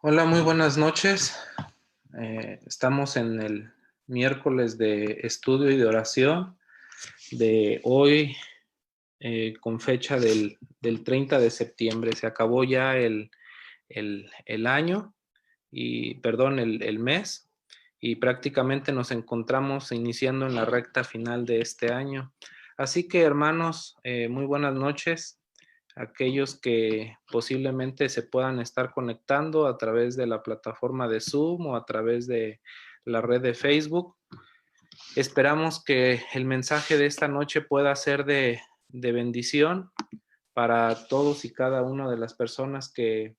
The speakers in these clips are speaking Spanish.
Hola, muy buenas noches. Estamos en el miércoles de estudio y de oración de hoy, con fecha del 30 de septiembre. Se acabó ya el año, el mes, y prácticamente nos encontramos iniciando en la recta final de este año. Así que, hermanos, muy buenas noches. Aquellos que posiblemente se puedan estar conectando a través de la plataforma de Zoom o a través de la red de Facebook. Esperamos que el mensaje de esta noche pueda ser de bendición para todos y cada una de las personas que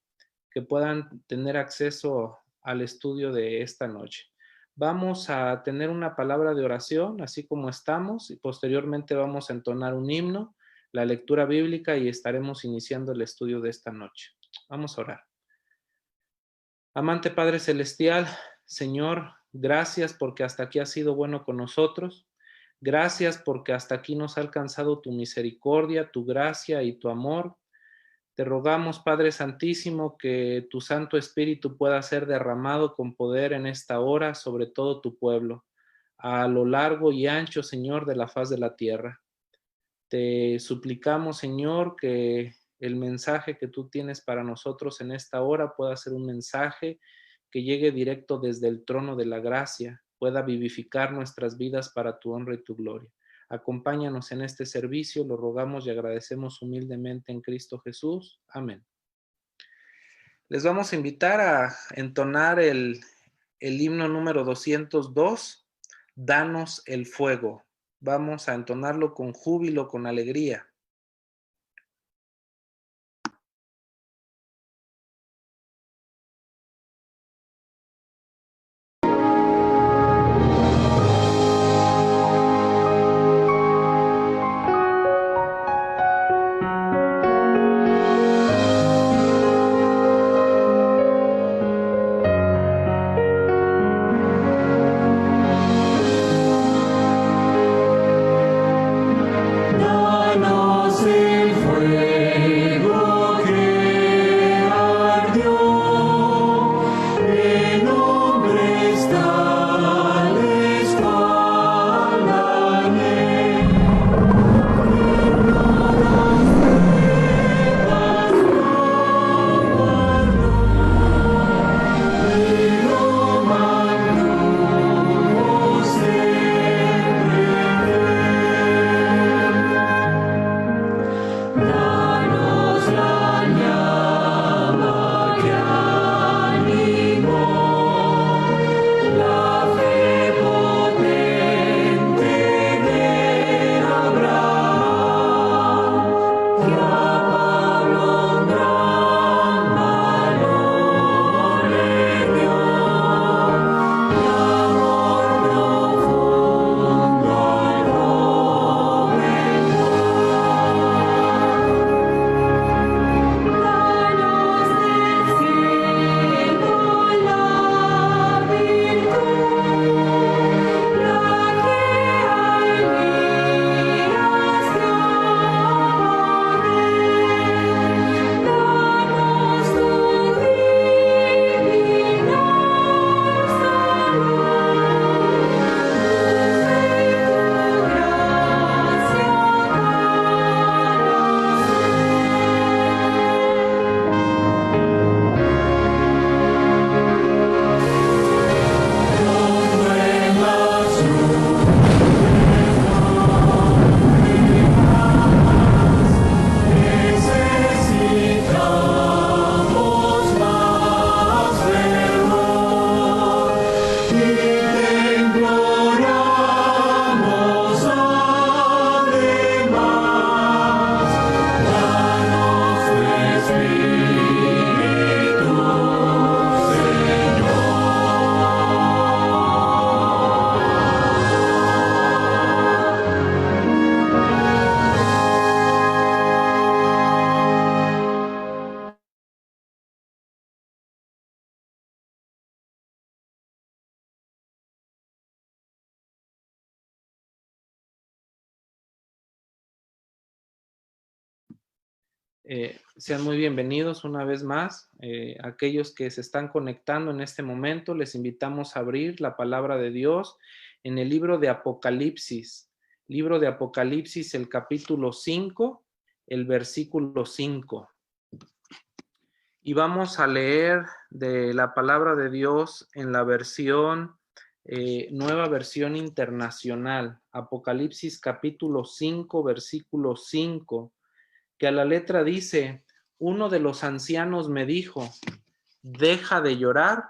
puedan tener acceso al estudio de esta noche. Vamos a tener una palabra de oración, así como estamos, y posteriormente vamos a entonar un himno, la lectura bíblica, y estaremos iniciando el estudio de esta noche. Vamos a orar. Amante Padre Celestial, Señor, gracias porque hasta aquí has sido bueno con nosotros. Gracias porque hasta aquí nos ha alcanzado tu misericordia, tu gracia y tu amor. Te rogamos, Padre Santísimo, que tu Santo Espíritu pueda ser derramado con poder en esta hora sobre todo tu pueblo, a lo largo y ancho, Señor, de la faz de la tierra. Te suplicamos, Señor, que el mensaje que tú tienes para nosotros en esta hora pueda ser un mensaje que llegue directo desde el trono de la gracia, pueda vivificar nuestras vidas para tu honra y tu gloria. Acompáñanos en este servicio, lo rogamos y agradecemos humildemente en Cristo Jesús. Amén. Les vamos a invitar a entonar el himno número 202, Danos el fuego. Vamos a entonarlo con júbilo, con alegría. Danos Sean muy bienvenidos una vez más. Aquellos que se están conectando en este momento, les invitamos a abrir la palabra de Dios en el libro de Apocalipsis. Libro de Apocalipsis, el capítulo 5, el versículo 5. Y vamos a leer de la palabra de Dios en la versión, nueva versión internacional. Apocalipsis capítulo 5, versículo 5. Que a la letra dice: uno de los ancianos me dijo, deja de llorar,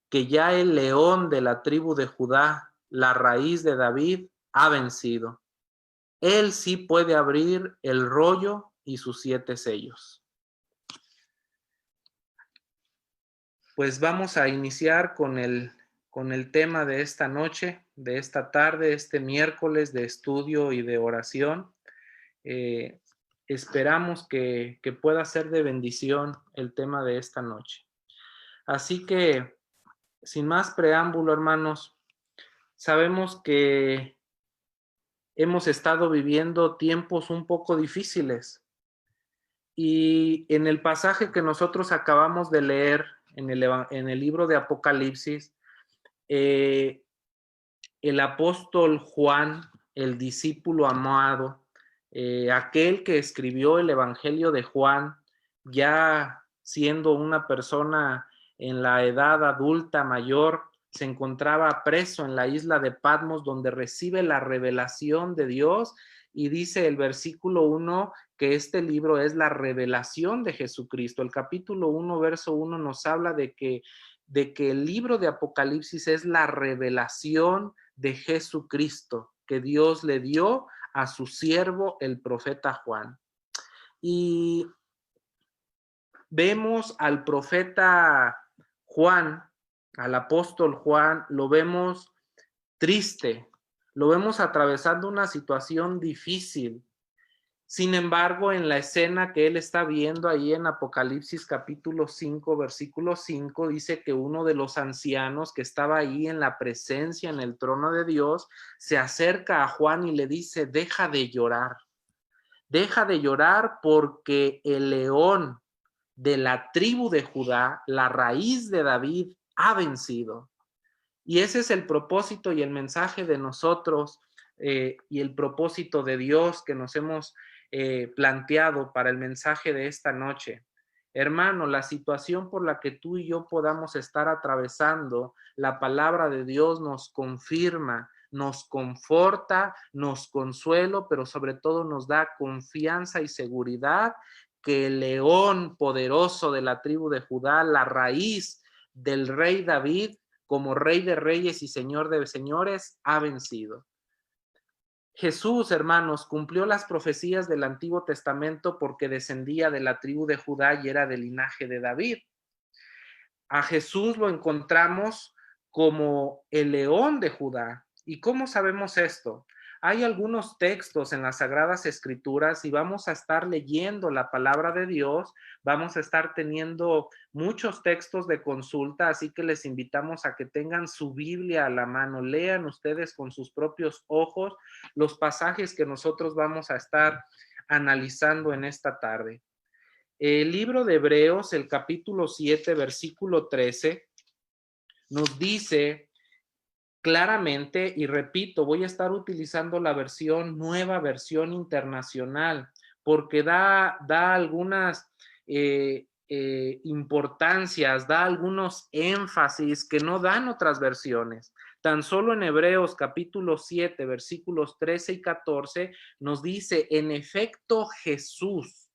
que ya el león de la tribu de Judá, la raíz de David, ha vencido. Él sí puede abrir el rollo y sus 7 sellos. Pues vamos a iniciar con el tema de esta noche, de esta tarde, este miércoles de estudio y de oración. Esperamos que pueda ser de bendición el tema de esta noche. Así que, sin más preámbulo, hermanos, sabemos que hemos estado viviendo tiempos un poco difíciles. Y en el pasaje que nosotros acabamos de leer en el libro de Apocalipsis, el apóstol Juan, el discípulo amado, aquel que escribió el Evangelio de Juan, ya siendo una persona en la edad adulta mayor, se encontraba preso en la isla de Patmos, donde recibe la revelación de Dios, y dice el versículo 1 que este libro es la revelación de Jesucristo. El capítulo 1, verso 1 nos habla de que el libro de Apocalipsis es la revelación de Jesucristo que Dios le dio a su siervo, el profeta Juan. Y vemos al profeta Juan, al apóstol Juan, lo vemos triste, lo vemos atravesando una situación difícil. Sin embargo, en la escena que él está viendo ahí en Apocalipsis capítulo 5, versículo 5, dice que uno de los ancianos que estaba ahí en la presencia, en el trono de Dios, se acerca a Juan y le dice, deja de llorar porque el león de la tribu de Judá, la raíz de David, ha vencido. Y ese es el propósito y el mensaje de nosotros y el propósito de Dios que nos hemos planteado para el mensaje de esta noche. Hermano, la situación por la que tú y yo podamos estar atravesando, la palabra de Dios nos confirma, nos conforta, nos consuela, pero sobre todo nos da confianza y seguridad que el león poderoso de la tribu de Judá, la raíz del rey David, como Rey de Reyes y Señor de Señores, ha vencido. Jesús, hermanos, cumplió las profecías del Antiguo Testamento porque descendía de la tribu de Judá y era del linaje de David. A Jesús lo encontramos como el león de Judá. ¿Y cómo sabemos esto? Hay algunos textos en las Sagradas Escrituras y vamos a estar leyendo la palabra de Dios, vamos a estar teniendo muchos textos de consulta, así que les invitamos a que tengan su Biblia a la mano, lean ustedes con sus propios ojos los pasajes que nosotros vamos a estar analizando en esta tarde. El libro de Hebreos, el capítulo 7, versículo 13, nos dice claramente, y repito, voy a estar utilizando la nueva versión internacional, porque da algunas importancias, da algunos énfasis que no dan otras versiones. Tan solo en Hebreos capítulo 7, versículos 13 y 14, nos dice, en efecto Jesús,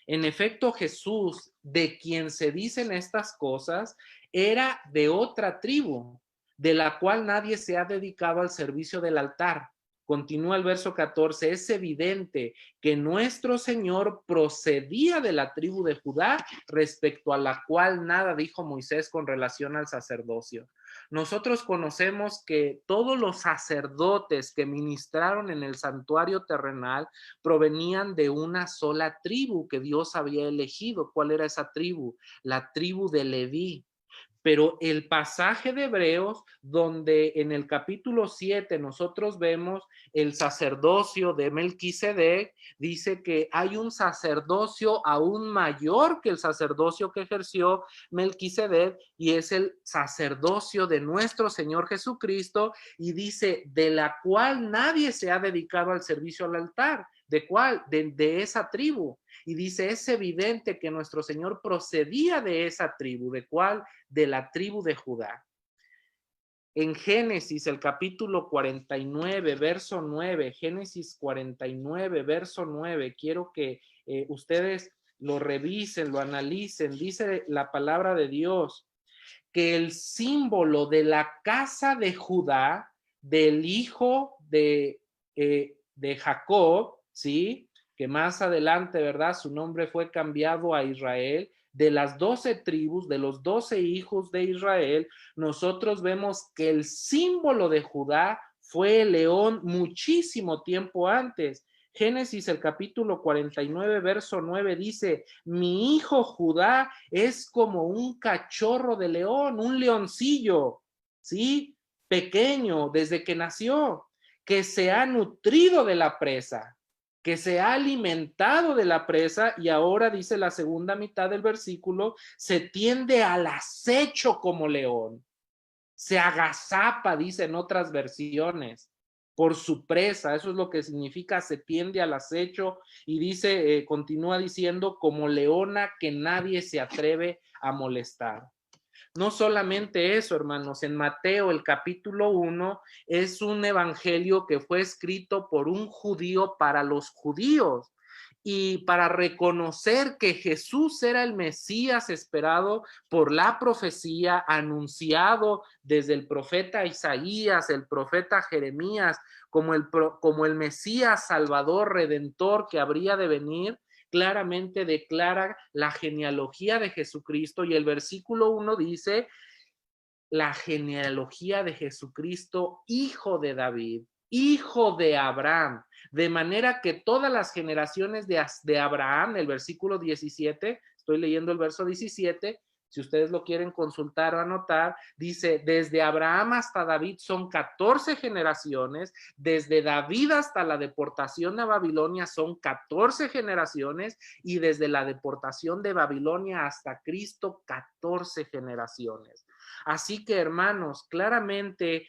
de quien se dicen estas cosas, era de otra tribu, de la cual nadie se ha dedicado al servicio del altar. Continúa el verso 14, es evidente que nuestro Señor procedía de la tribu de Judá, respecto a la cual nada dijo Moisés con relación al sacerdocio. Nosotros conocemos que todos los sacerdotes que ministraron en el santuario terrenal provenían de una sola tribu que Dios había elegido. ¿Cuál era esa tribu? La tribu de Leví. Pero el pasaje de Hebreos, donde en el capítulo 7 nosotros vemos el sacerdocio de Melquisedec, dice que hay un sacerdocio aún mayor que el sacerdocio que ejerció Melquisedec, y es el sacerdocio de nuestro Señor Jesucristo, y dice, de la cual nadie se ha dedicado al servicio al altar. ¿De cuál? De esa tribu. Y dice, es evidente que nuestro Señor procedía de esa tribu. ¿De cuál? De la tribu de Judá. En Génesis, el capítulo 49, verso 9, Génesis 49, verso 9, quiero que ustedes lo revisen, lo analicen. Dice la palabra de Dios que el símbolo de la casa de Judá, del hijo de Jacob, ¿sí? Que más adelante, ¿verdad? Su nombre fue cambiado a Israel. De las 12 tribus, de los 12 hijos de Israel, nosotros vemos que el símbolo de Judá fue el león muchísimo tiempo antes. Génesis, el capítulo 49, verso 9 dice, mi hijo Judá es como un cachorro de león, un leoncillo, ¿sí? Pequeño desde que nació, que se ha nutrido de la presa, que se ha alimentado de la presa, y ahora dice la segunda mitad del versículo, se tiende al acecho como león, se agazapa, dice en otras versiones, por su presa. Eso es lo que significa se tiende al acecho, y dice, continúa diciendo, como leona que nadie se atreve a molestar. No solamente eso, hermanos, en Mateo el capítulo 1 es un evangelio que fue escrito por un judío para los judíos y para reconocer que Jesús era el Mesías esperado por la profecía, anunciado desde el profeta Isaías, el profeta Jeremías, como el Mesías Salvador, Redentor que habría de venir. Claramente declara la genealogía de Jesucristo, y el versículo 1 dice, la genealogía de Jesucristo, hijo de David, hijo de Abraham, de manera que todas las generaciones de Abraham, el versículo 17, estoy leyendo el verso 17, si ustedes lo quieren consultar o anotar, dice, desde Abraham hasta David son 14 generaciones, desde David hasta la deportación a Babilonia son 14 generaciones, y desde la deportación de Babilonia hasta Cristo 14 generaciones. Así que, hermanos, claramente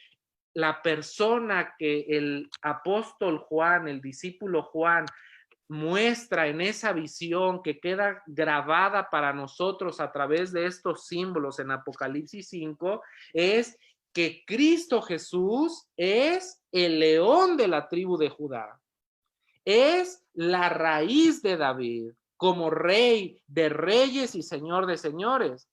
la persona que el apóstol Juan, el discípulo Juan, muestra en esa visión que queda grabada para nosotros a través de estos símbolos en Apocalipsis 5, es que Cristo Jesús es el león de la tribu de Judá, es la raíz de David, como rey de reyes y señor de señores.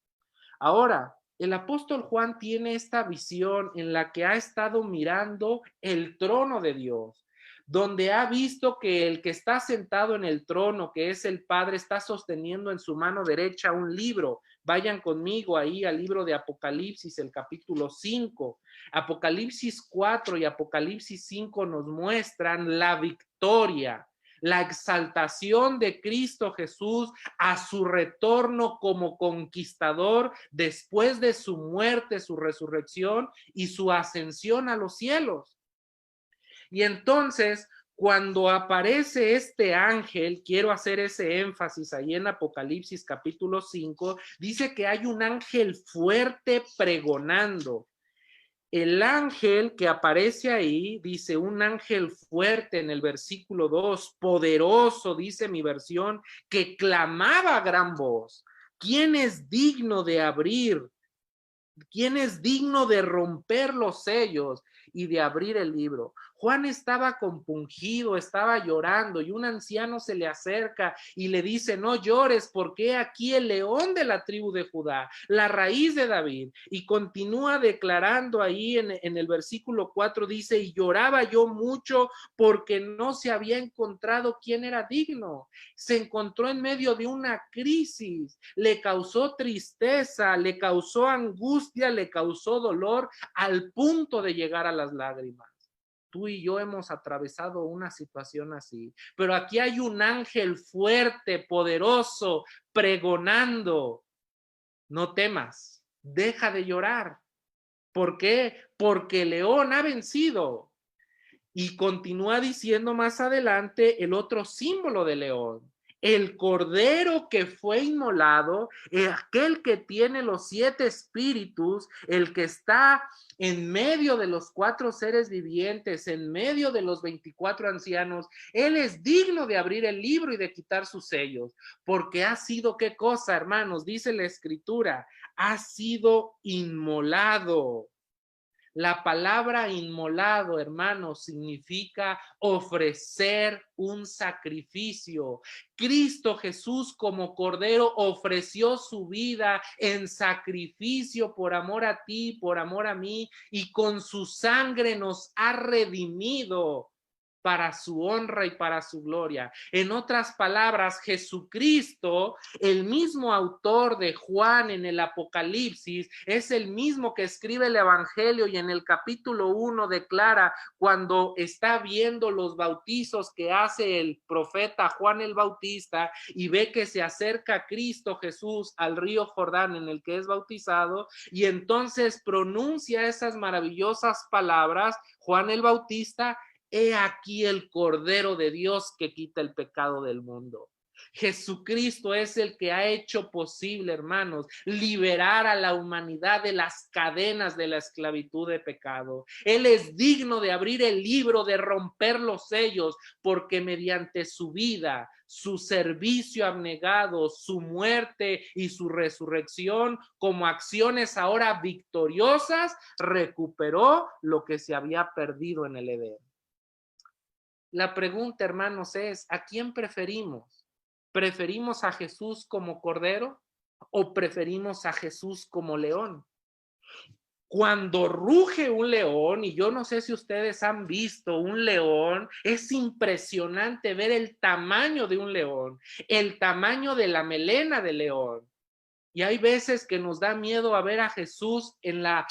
Ahora, el apóstol Juan tiene esta visión en la que ha estado mirando el trono de Dios, donde ha visto que el que está sentado en el trono, que es el Padre, está sosteniendo en su mano derecha un libro. Vayan conmigo ahí al libro de Apocalipsis, el capítulo 5. Apocalipsis 4 y Apocalipsis 5 nos muestran la victoria, la exaltación de Cristo Jesús a su retorno como conquistador después de su muerte, su resurrección y su ascensión a los cielos. Y entonces, cuando aparece este ángel, quiero hacer ese énfasis ahí en Apocalipsis capítulo 5, dice que hay un ángel fuerte pregonando. El ángel que aparece ahí, dice un ángel fuerte en el versículo 2, poderoso, dice mi versión, que clamaba a gran voz. ¿Quién es digno de abrir? ¿Quién es digno de romper los sellos y de abrir el libro? Juan estaba compungido, estaba llorando, y un anciano se le acerca y le dice, no llores, porque aquí el león de la tribu de Judá, la raíz de David. Y continúa declarando ahí en el versículo 4, dice, y lloraba yo mucho porque no se había encontrado quién era digno. Se encontró en medio de una crisis, le causó tristeza, le causó angustia, le causó dolor, al punto de llegar a las lágrimas. Tú y yo hemos atravesado una situación así, pero aquí hay un ángel fuerte, poderoso, pregonando, no temas, deja de llorar. ¿Por qué? Porque el león ha vencido. Y continúa diciendo más adelante el otro símbolo de león. El cordero que fue inmolado, aquel que tiene los 7 espíritus, el que está en medio de los 4 seres vivientes, en medio de los 24 ancianos, él es digno de abrir el libro y de quitar sus sellos, porque ha sido, ¿qué cosa, hermanos? Dice la Escritura, ha sido inmolado. La palabra inmolado, hermanos, significa ofrecer un sacrificio. Cristo Jesús como Cordero ofreció su vida en sacrificio por amor a ti, por amor a mí, y con su sangre nos ha redimido para su honra y para su gloria. En otras palabras, Jesucristo, el mismo autor de Juan en el Apocalipsis, es el mismo que escribe el Evangelio y en el capítulo 1 declara cuando está viendo los bautizos que hace el profeta Juan el Bautista y ve que se acerca Cristo Jesús al río Jordán en el que es bautizado y entonces pronuncia esas maravillosas palabras, Juan el Bautista: he aquí el Cordero de Dios que quita el pecado del mundo. Jesucristo es el que ha hecho posible, hermanos, liberar a la humanidad de las cadenas de la esclavitud de pecado. Él es digno de abrir el libro, de romper los sellos, porque mediante su vida, su servicio abnegado, su muerte y su resurrección, como acciones ahora victoriosas, recuperó lo que se había perdido en el Edén. La pregunta, hermanos, es: ¿a quién preferimos? ¿Preferimos a Jesús como Cordero o preferimos a Jesús como león? Cuando ruge un león, y yo no sé si ustedes han visto un león, es impresionante ver el tamaño de un león, el tamaño de la melena del león. Y hay veces que nos da miedo a ver a Jesús en la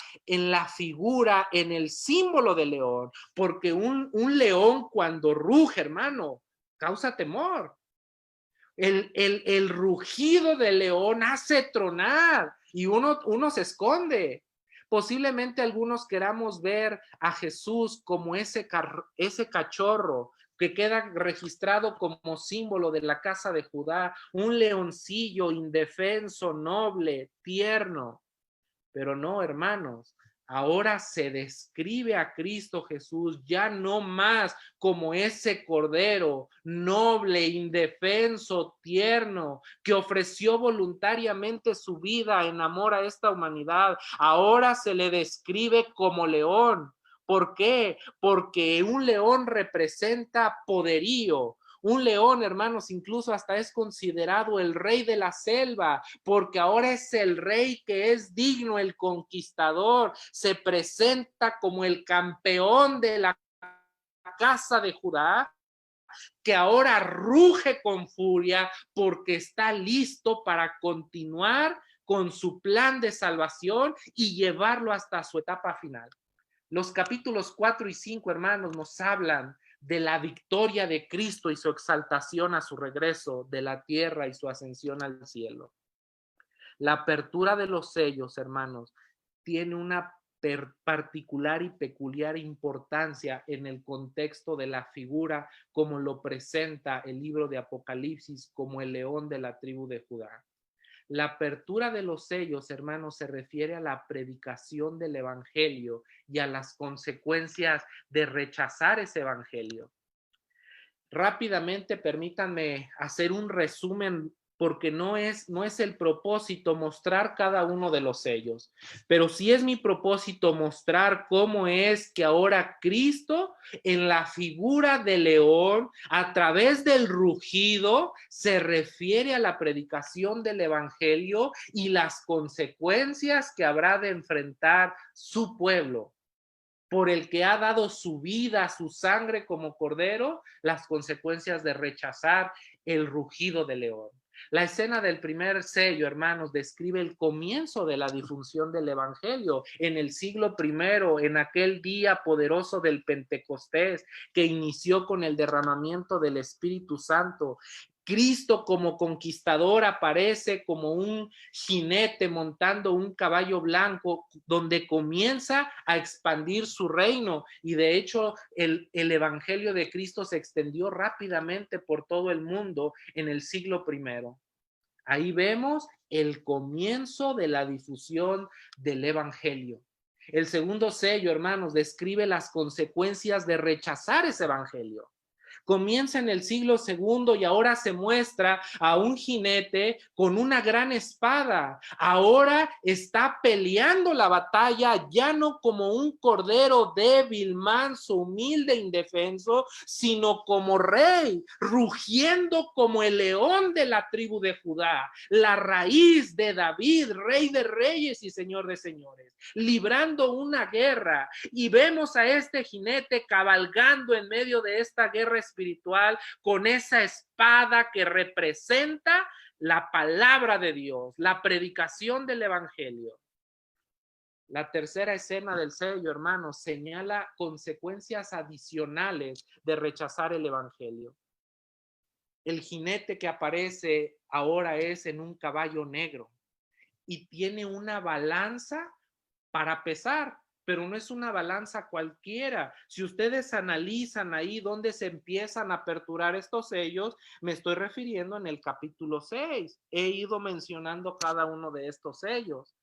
figura, en el símbolo del león, porque un león cuando ruge, hermano, causa temor. El rugido del león hace tronar y uno se esconde. Posiblemente algunos queramos ver a Jesús como ese cachorro que queda registrado como símbolo de la casa de Judá, un leoncillo indefenso, noble, tierno. Pero no, hermanos, ahora se describe a Cristo Jesús ya no más como ese cordero noble, indefenso, tierno, que ofreció voluntariamente su vida en amor a esta humanidad. Ahora se le describe como león. ¿Por qué? Porque un león representa poderío. Un león, hermanos, incluso hasta es considerado el rey de la selva, porque ahora es el rey que es digno, el conquistador. Se presenta como el campeón de la casa de Judá, que ahora ruge con furia porque está listo para continuar con su plan de salvación y llevarlo hasta su etapa final. Los capítulos 4 y 5, hermanos, nos hablan de la victoria de Cristo y su exaltación a su regreso de la tierra y su ascensión al cielo. La apertura de los sellos, hermanos, tiene una particular y peculiar importancia en el contexto de la figura como lo presenta el libro de Apocalipsis como el león de la tribu de Judá. La apertura de los sellos, hermanos, se refiere a la predicación del evangelio y a las consecuencias de rechazar ese evangelio. Rápidamente, permítanme hacer un resumen porque no es el propósito mostrar cada uno de los sellos, pero sí es mi propósito mostrar cómo es que ahora Cristo, en la figura de león, a través del rugido, se refiere a la predicación del evangelio y las consecuencias que habrá de enfrentar su pueblo, por el que ha dado su vida, su sangre como cordero, las consecuencias de rechazar el rugido del león. La escena del primer sello, hermanos, describe el comienzo de la difusión del evangelio en el siglo I, en aquel día poderoso del Pentecostés que inició con el derramamiento del Espíritu Santo. Cristo como conquistador aparece como un jinete montando un caballo blanco donde comienza a expandir su reino, y de hecho el evangelio de Cristo se extendió rápidamente por todo el mundo en el siglo I. Ahí vemos el comienzo de la difusión del evangelio. El segundo sello, hermanos, describe las consecuencias de rechazar ese evangelio. Comienza en el siglo II y ahora se muestra a un jinete con una gran espada. Ahora está peleando la batalla ya no como un cordero débil, manso, humilde, indefenso, sino como rey, rugiendo como el león de la tribu de Judá, la raíz de David, rey de reyes y señor de señores, librando una guerra. Y vemos a este jinete cabalgando en medio de esta guerra espiritual con esa espada que representa la palabra de Dios, la predicación del evangelio. La tercera escena del sello, hermanos, señala consecuencias adicionales de rechazar el evangelio. El jinete que aparece ahora es en un caballo negro y tiene una balanza para pesar, pero no es una balanza cualquiera. Si ustedes analizan ahí donde se empiezan a aperturar estos sellos, me estoy refiriendo en el capítulo 6. He ido mencionando cada uno de estos sellos.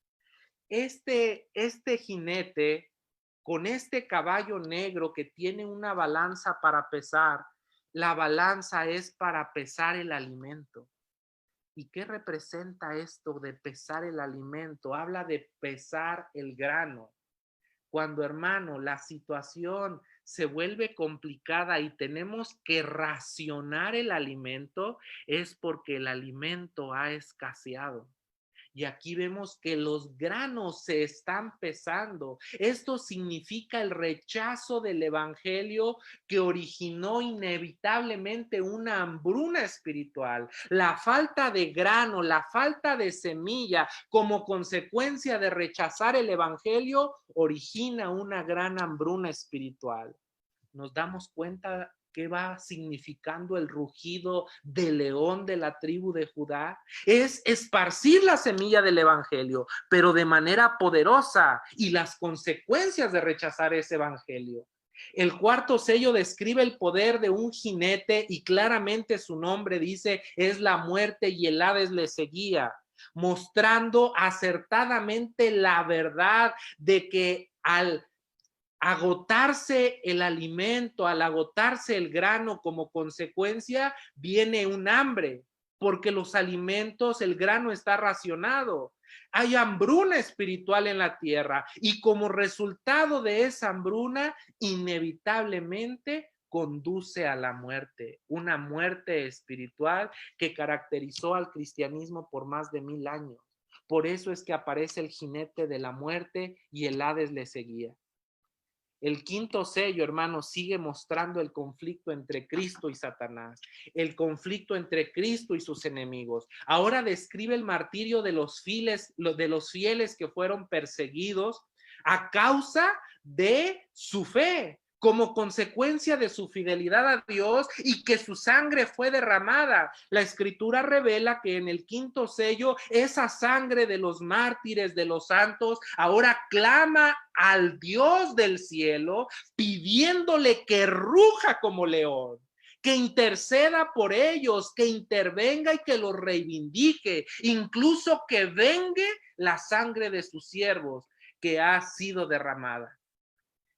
Este jinete con este caballo negro que tiene una balanza para pesar, la balanza es para pesar el alimento. ¿Y qué representa esto de pesar el alimento? Habla de pesar el grano. Cuando, hermano, la situación se vuelve complicada y tenemos que racionar el alimento, es porque el alimento ha escaseado. Y aquí vemos que los granos se están pesando. Esto significa el rechazo del evangelio que originó inevitablemente una hambruna espiritual. La falta de grano, la falta de semilla, como consecuencia de rechazar el evangelio, origina una gran hambruna espiritual. Nos damos cuenta qué va significando el rugido del león de la tribu de Judá. Es esparcir la semilla del evangelio, pero de manera poderosa, y las consecuencias de rechazar ese evangelio. El cuarto sello describe el poder de un jinete y claramente su nombre dice es la muerte y el Hades le seguía, mostrando acertadamente la verdad de que al agotarse el alimento, al agotarse el grano como consecuencia, viene un hambre, porque los alimentos, el grano está racionado. Hay hambruna espiritual en la tierra y como resultado de esa hambruna, inevitablemente conduce a la muerte, una muerte espiritual que caracterizó al cristianismo por más de 1000 años. Por eso es que aparece el jinete de la muerte y el Hades le seguía. El quinto sello, hermanos, sigue mostrando el conflicto entre Cristo y Satanás, el conflicto entre Cristo y sus enemigos. Ahora describe el martirio de los fieles que fueron perseguidos a causa de su fe, como consecuencia de su fidelidad a Dios y que su sangre fue derramada. La escritura revela que en el quinto sello, esa sangre de los mártires, de los santos, ahora clama al Dios del cielo, pidiéndole que ruja como león, que interceda por ellos, que intervenga y que los reivindique, incluso que vengue la sangre de sus siervos que ha sido derramada.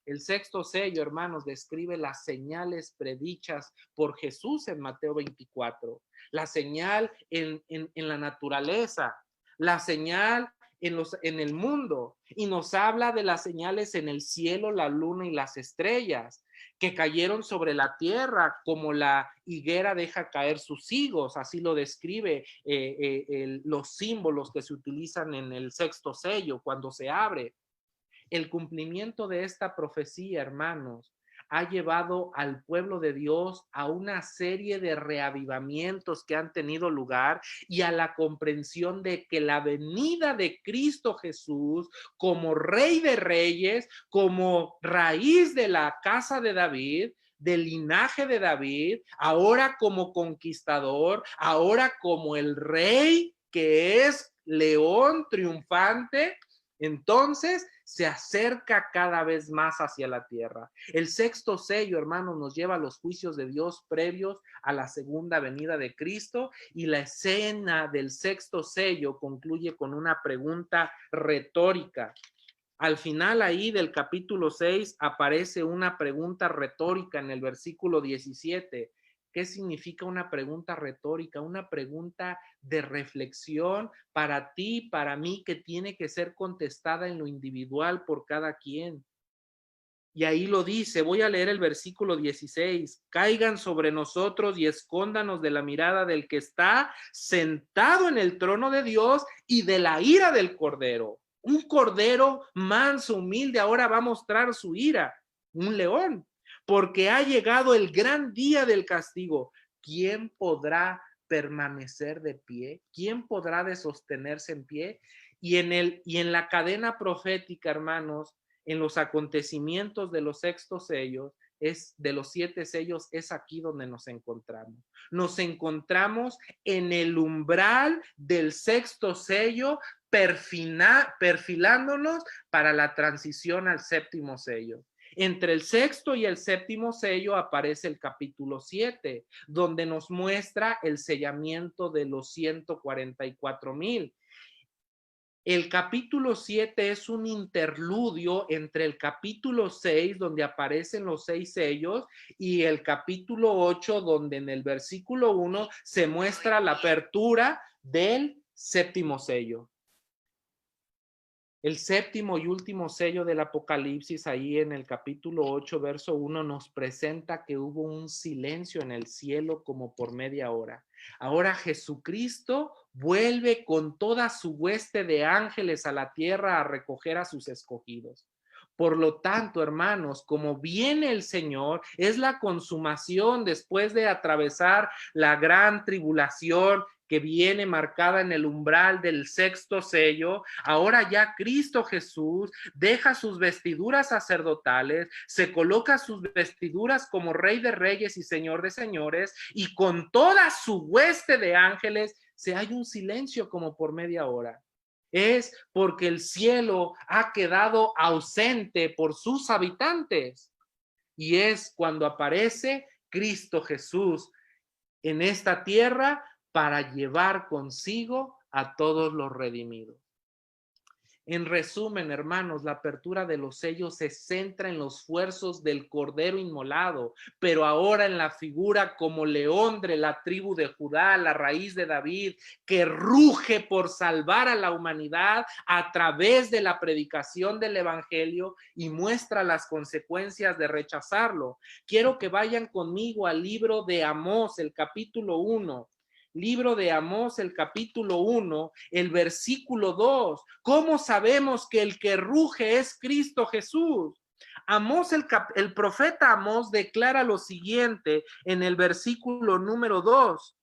El sexto sello, hermanos, describe las señales predichas por Jesús en Mateo 24. La señal en la naturaleza, la señal en el mundo, y nos habla de las señales en el cielo, la luna y las estrellas, que cayeron sobre la tierra como la higuera deja caer sus higos. Así lo describe los símbolos que se utilizan en el sexto sello cuando se abre. El cumplimiento de esta profecía, hermanos, ha llevado al pueblo de Dios a una serie de reavivamientos que han tenido lugar y a la comprensión de que la venida de Cristo Jesús como Rey de Reyes, como raíz de la casa de David, del linaje de David, ahora como conquistador, ahora como el rey que es león triunfante, entonces se acerca cada vez más hacia la tierra. El sexto sello, hermanos, nos lleva a los juicios de Dios previos a la segunda venida de Cristo, y la escena del sexto sello concluye con una pregunta retórica. Al final ahí del capítulo 6 aparece una pregunta retórica en el versículo 17. ¿Qué significa una pregunta retórica? Una pregunta de reflexión para ti, para mí, que tiene que ser contestada en lo individual por cada quien. Y ahí lo dice, voy a leer el versículo 16, caigan sobre nosotros y escóndanos de la mirada del que está sentado en el trono de Dios y de la ira del Cordero. Un cordero manso, humilde, ahora va a mostrar su ira, un león, porque ha llegado el gran día del castigo. ¿Quién podrá permanecer de pie? ¿Quién podrá de sostenerse en pie? Y en la cadena profética, hermanos, en los acontecimientos de los sextos sellos, de los 7 sellos, es aquí donde nos encontramos. Nos encontramos en el umbral del sexto sello, perfilándonos para la transición al séptimo sello. Entre el sexto y el séptimo sello aparece el capítulo 7, donde nos muestra el sellamiento de los 144,000. El capítulo 7 es un interludio entre el capítulo 6, donde aparecen los 6 sellos, y el capítulo 8, donde en el versículo 1 se muestra la apertura del séptimo sello. El séptimo y último sello del Apocalipsis, ahí en el capítulo 8, verso 1, nos presenta que hubo un silencio en el cielo como por media hora. Ahora Jesucristo vuelve con toda su hueste de ángeles a la tierra a recoger a sus escogidos. Por lo tanto, hermanos, como viene el Señor, es la consumación después de atravesar la gran tribulación que viene marcada en el umbral del sexto sello. Ahora ya Cristo Jesús deja sus vestiduras sacerdotales, se coloca sus vestiduras como Rey de Reyes y Señor de Señores, y con toda su hueste de ángeles se hay un silencio como por media hora. Es porque el cielo ha quedado ausente por sus habitantes, y es cuando aparece Cristo Jesús en esta tierra para llevar consigo a todos los redimidos. En resumen, hermanos, la apertura de los sellos se centra en los esfuerzos del Cordero inmolado, pero ahora en la figura como león de la tribu de Judá, la raíz de David, que ruge por salvar a la humanidad a través de la predicación del Evangelio y muestra las consecuencias de rechazarlo. Quiero que vayan conmigo al libro de Amós, el capítulo 1. Libro de Amós, el capítulo 1, el versículo 2. ¿Cómo sabemos que el que ruge es Cristo Jesús? Amós, el profeta Amós declara lo siguiente en el versículo número 2.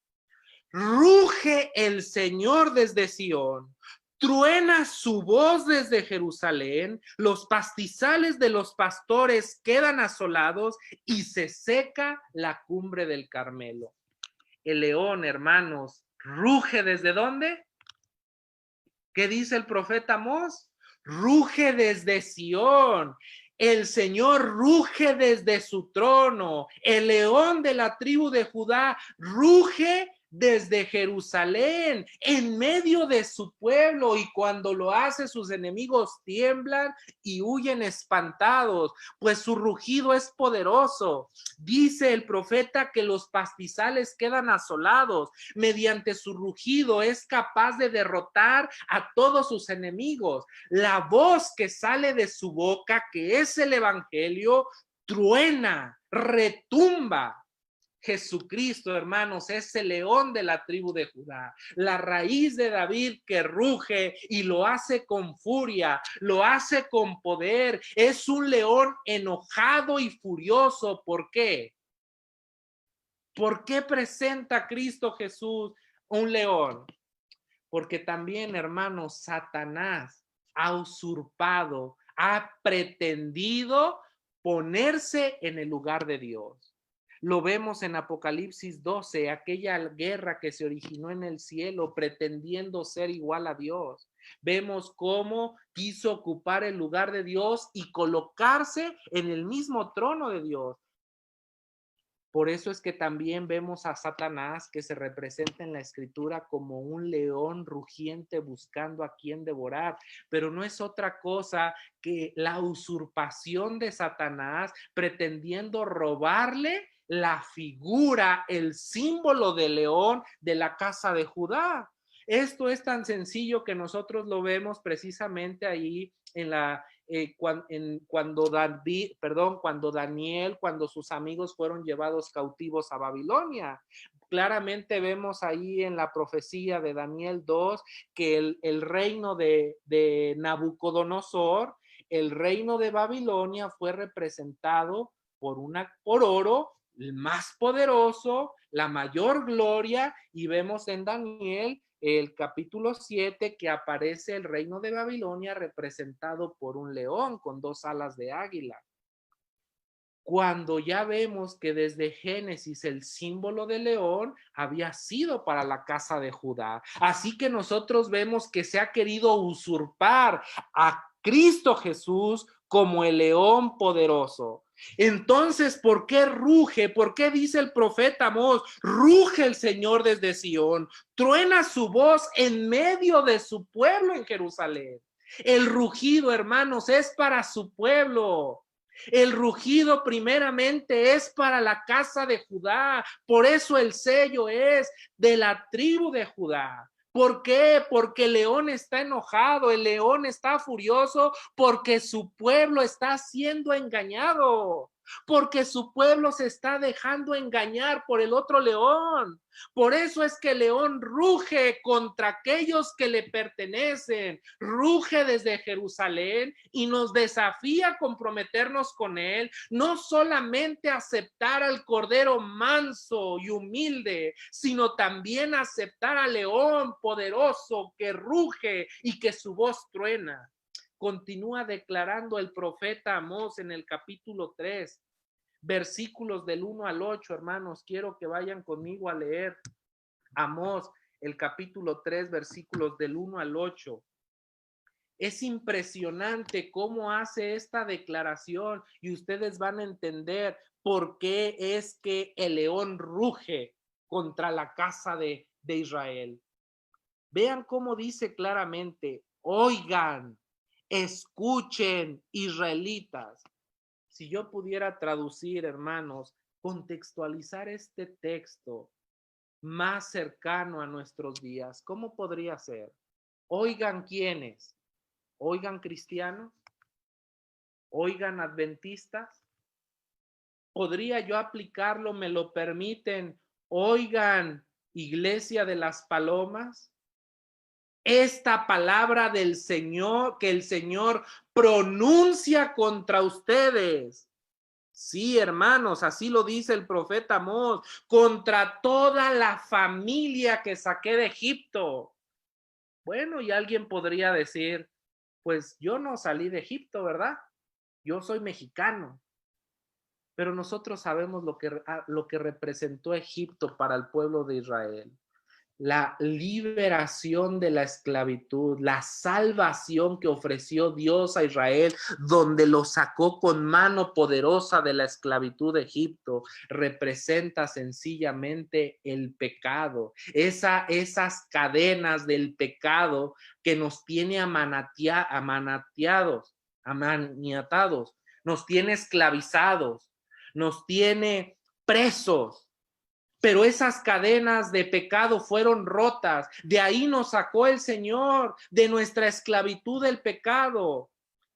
Ruge el Señor desde Sión, truena su voz desde Jerusalén, los pastizales de los pastores quedan asolados y se seca la cumbre del Carmelo. El león, hermanos, ruge ¿desde dónde? ¿Qué dice el profeta Amós? Ruge desde Sión. El Señor ruge desde su trono. El león de la tribu de Judá ruge desde Jerusalén, en medio de su pueblo, y cuando lo hace, sus enemigos tiemblan y huyen espantados, pues su rugido es poderoso. Dice el profeta que los pastizales quedan asolados. Mediante su rugido es capaz de derrotar a todos sus enemigos. La voz que sale de su boca, que es el Evangelio, truena, retumba. Jesucristo, hermanos, es el león de la tribu de Judá, la raíz de David que ruge y lo hace con furia, lo hace con poder. Es un león enojado y furioso. ¿Por qué? ¿Por qué presenta Cristo Jesús un león? Porque también, hermanos, Satanás ha usurpado, ha pretendido ponerse en el lugar de Dios. Lo vemos en Apocalipsis 12, aquella guerra que se originó en el cielo pretendiendo ser igual a Dios. Vemos cómo quiso ocupar el lugar de Dios y colocarse en el mismo trono de Dios. Por eso es que también vemos a Satanás, que se representa en la escritura como un león rugiente buscando a quien devorar, pero no es otra cosa que la usurpación de Satanás pretendiendo robarle la figura, el símbolo de león de la casa de Judá. Esto es tan sencillo que nosotros lo vemos precisamente ahí en cuando Daniel, cuando sus amigos fueron llevados cautivos a Babilonia. Claramente vemos ahí en la profecía de Daniel 2 que el reino de Nabucodonosor, el reino de Babilonia fue representado por oro, el más poderoso, la mayor gloria, y vemos en Daniel el capítulo 7 que aparece el reino de Babilonia representado por un león con 2 alas de águila. Cuando ya vemos que desde Génesis el símbolo de león había sido para la casa de Judá. Así que nosotros vemos que se ha querido usurpar a Cristo Jesús como el león poderoso. Entonces, ¿por qué ruge? ¿Por qué dice el profeta Amós? Ruge el Señor desde Sión, truena su voz en medio de su pueblo en Jerusalén. El rugido, hermanos, es para su pueblo. El rugido primeramente es para la casa de Judá. Por eso el sello es de la tribu de Judá. ¿Por qué? Porque el león está enojado, el león está furioso porque su pueblo está siendo engañado, porque su pueblo se está dejando engañar por el otro león. Por eso es que el león ruge contra aquellos que le pertenecen, ruge desde Jerusalén y nos desafía a comprometernos con él, no solamente aceptar al cordero manso y humilde, sino también aceptar al león poderoso que ruge y que su voz truena. Continúa declarando el profeta Amós en el capítulo 3, versículos del 1 al 8, hermanos. Quiero que vayan conmigo a leer Amós, el capítulo 3, versículos del 1 al 8. Es impresionante cómo hace esta declaración y ustedes van a entender por qué es que el león ruge contra la casa de Israel. Vean cómo dice claramente: oigan, escuchen, israelitas. Si yo pudiera traducir, hermanos, contextualizar este texto más cercano a nuestros días, ¿cómo podría ser? Oigan, ¿quiénes? Oigan, cristianos. Oigan, adventistas. ¿Podría yo aplicarlo? ¿Me lo permiten? Oigan, Iglesia de las Palomas. Esta palabra del Señor, que el Señor pronuncia contra ustedes. Sí, hermanos, así lo dice el profeta Amós, contra toda la familia que saqué de Egipto. Bueno, y alguien podría decir, pues yo no salí de Egipto, ¿verdad? Yo soy mexicano. Pero nosotros sabemos lo que representó Egipto para el pueblo de Israel. La liberación de la esclavitud, la salvación que ofreció Dios a Israel, donde lo sacó con mano poderosa de la esclavitud de Egipto, representa sencillamente el pecado, esas cadenas del pecado que nos tiene amaniatados, nos tiene esclavizados, nos tiene presos. Pero esas cadenas de pecado fueron rotas. De ahí nos sacó el Señor, de nuestra esclavitud del pecado.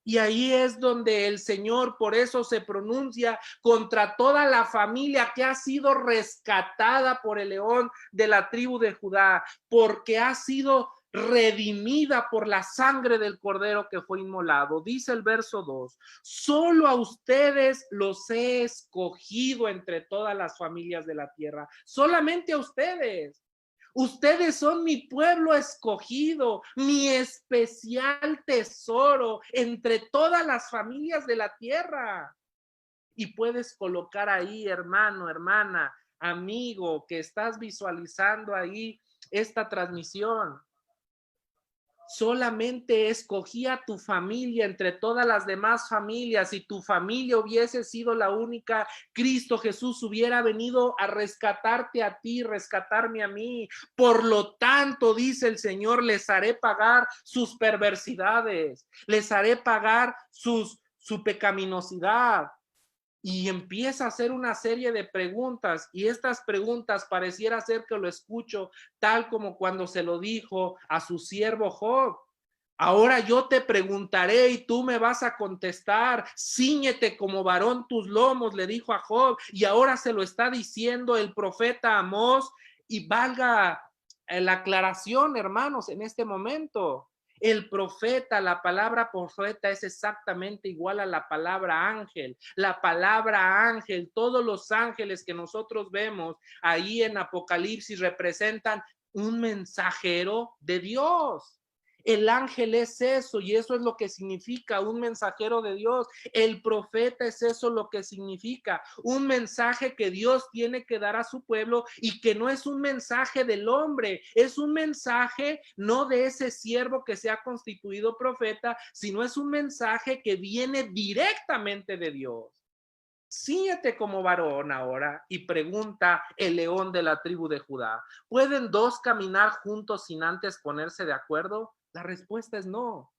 Y ahí es donde el Señor por eso se pronuncia contra toda la familia que ha sido rescatada por el león de la tribu de Judá, porque ha sido redimida por la sangre del cordero que fue inmolado. Dice el verso 2: solo a ustedes los he escogido entre todas las familias de la tierra, solamente a ustedes. Ustedes son mi pueblo escogido, mi especial tesoro entre todas las familias de la tierra. y puedes colocar ahí, hermano, hermana, amigo, que estás visualizando ahí esta transmisión. Solamente escogí a tu familia entre todas las demás familias. Si tu familia hubiese sido la única, Cristo Jesús hubiera venido a rescatarte a ti, rescatarme a mí. Por lo tanto, dice el Señor, les haré pagar sus perversidades, les haré pagar su pecaminosidad. Y empieza a hacer una serie de preguntas, y estas preguntas pareciera ser que lo escucho tal como cuando se lo dijo a su siervo Job. Ahora yo te preguntaré y tú me vas a contestar. Cíñete como varón tus lomos, le dijo a Job, y ahora se lo está diciendo el profeta Amós, y valga la aclaración, hermanos, en este momento. El profeta, la palabra profeta es exactamente igual a la palabra ángel. La palabra ángel, todos los ángeles que nosotros vemos ahí en Apocalipsis representan un mensajero de Dios. El ángel es eso, y eso es lo que significa un mensajero de Dios. El profeta es eso lo que significa, un mensaje que Dios tiene que dar a su pueblo, y que no es un mensaje del hombre, es un mensaje no de ese siervo que se ha constituido profeta, sino es un mensaje que viene directamente de Dios. Cíñete como varón ahora, y pregunta el león de la tribu de Judá: ¿pueden dos caminar juntos sin antes ponerse de acuerdo? La respuesta es no.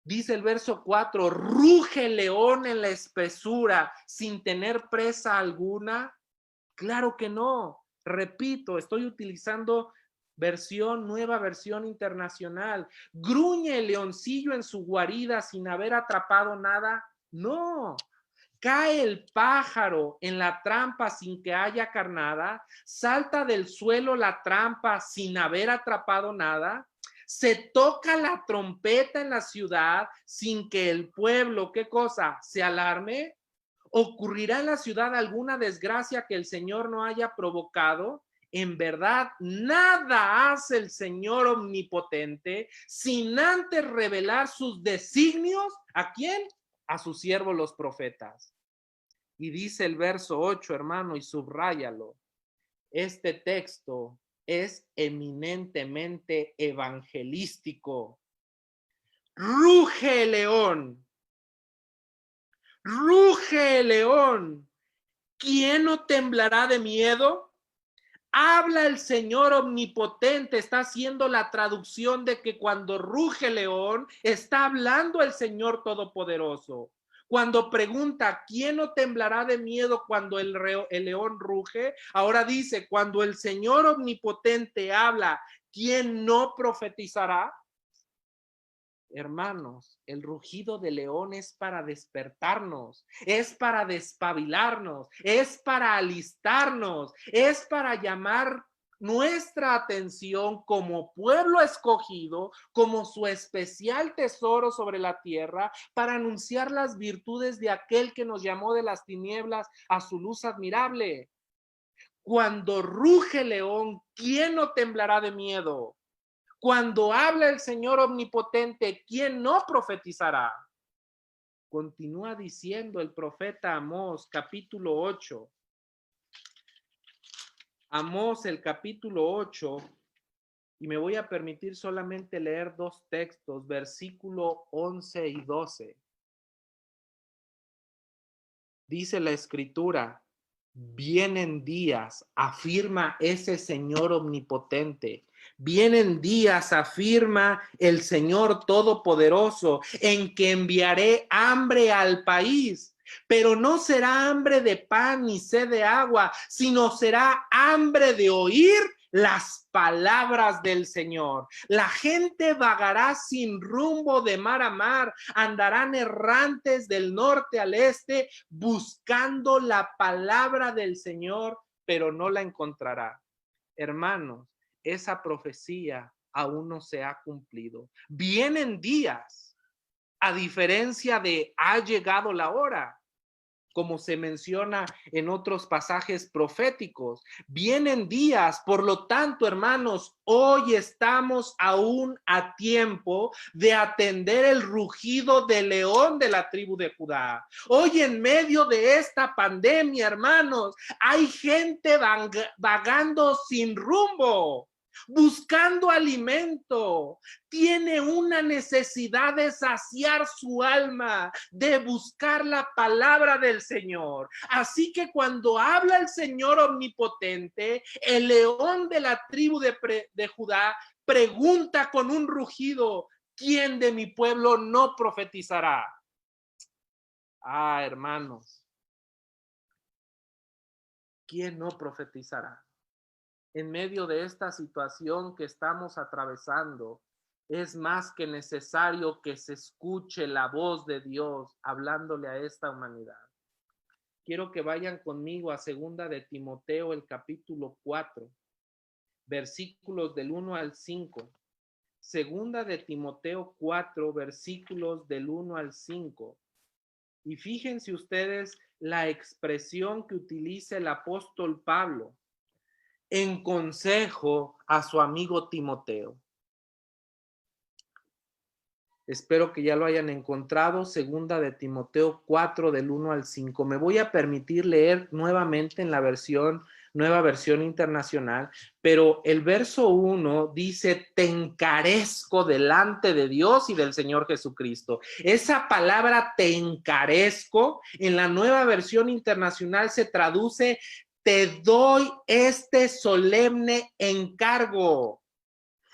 Dice el verso 4, ¿ruge el león en la espesura sin tener presa alguna? Claro que no. Repito, estoy utilizando nueva versión internacional. ¿Gruñe el leoncillo en su guarida sin haber atrapado nada? No. ¿Cae el pájaro en la trampa sin que haya carnada? ¿Salta del suelo la trampa sin haber atrapado nada? ¿Se toca la trompeta en la ciudad sin que el pueblo, qué cosa, se alarme? ¿Ocurrirá en la ciudad alguna desgracia que el Señor no haya provocado? En verdad, nada hace el Señor omnipotente sin antes revelar sus designios. ¿A quién? A sus siervos los profetas. Y dice el verso 8, hermano, y subráyalo. Este texto es eminentemente evangelístico. Ruge el león. Ruge el león. ¿Quién no temblará de miedo? Habla el Señor omnipotente, está haciendo la traducción de que cuando ruge el león, está hablando el Señor todopoderoso. Cuando pregunta, ¿quién no temblará de miedo cuando el león ruge? Ahora dice, cuando el Señor omnipotente habla, ¿quién no profetizará? Hermanos, el rugido de león es para despertarnos, es para despabilarnos, es para alistarnos, es para llamar nuestra atención como pueblo escogido, como su especial tesoro sobre la tierra, para anunciar las virtudes de aquel que nos llamó de las tinieblas a su luz admirable. Cuando ruge el león, ¿quién no temblará de miedo? Cuando habla el Señor omnipotente, ¿quién no profetizará? Continúa diciendo el profeta Amós, capítulo 8. Amós, el capítulo 8, y me voy a permitir solamente leer dos textos, versículo 11 y 12. Dice la escritura: vienen días, afirma ese Señor omnipotente. Vienen días, afirma el Señor todopoderoso, en que enviaré hambre al país, pero no será hambre de pan ni sed de agua, sino será hambre de oír las palabras del Señor. La gente vagará sin rumbo de mar a mar, andarán errantes del norte al este, buscando la palabra del Señor, pero no la encontrará. Hermanos, esa profecía aún no se ha cumplido. Vienen días, a diferencia de ha llegado la hora. como se menciona en otros pasajes proféticos. Vienen días, por lo tanto, hermanos, hoy estamos aún a tiempo de atender el rugido del león de la tribu de Judá. Hoy, en medio de esta pandemia, hermanos, hay gente vagando sin rumbo, buscando alimento, tiene una necesidad de saciar su alma, de buscar la palabra del Señor. Así que cuando habla el Señor omnipotente, el león de la tribu de Judá pregunta con un rugido: ¿quién de mi pueblo no profetizará? Ah, hermanos, ¿quién no profetizará? En medio de esta situación que estamos atravesando, es más que necesario que se escuche la voz de Dios hablándole a esta humanidad. Quiero que vayan conmigo a 2 de Timoteo, el capítulo 4, versículos del 1 al 5. 2 de Timoteo 4, versículos del 1 al 5. Y fíjense ustedes la expresión que utiliza el apóstol Pablo en consejo a su amigo Timoteo. Espero que ya lo hayan encontrado. 2 de Timoteo 4, del 1 al 5. Me voy a permitir leer nuevamente en la nueva versión internacional, pero el verso 1 dice: te encarezco delante de Dios y del Señor Jesucristo. Esa palabra te encarezco en la nueva versión internacional se traduce: te doy este solemne encargo.